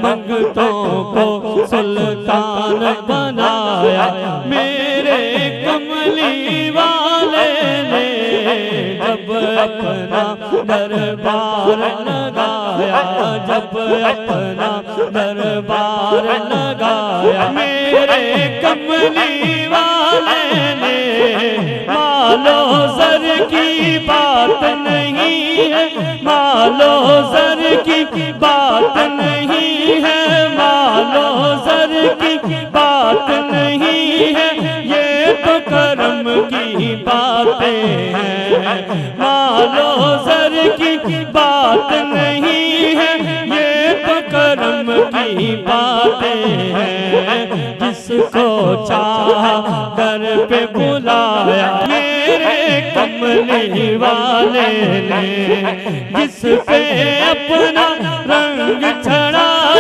मंगतों को सुल्तान बनाया मेरे कमली वाले ने। जब अपना दरबार लगाया, जब अपना दरबार लगाया मेरे कमली वाले ने। मालो ज़र की बात नहीं है, मालो ज़र की बात नहीं है, मालो ज़र की बात नहीं है, ये तो करम की बातें हैं। मालो ज़र की बात नहीं है, ये तो करम की बातें हैं। जिसको चाहा दर पे बुलाया मेरे कमली वाले ने। जिस पे अपना रंग चढ़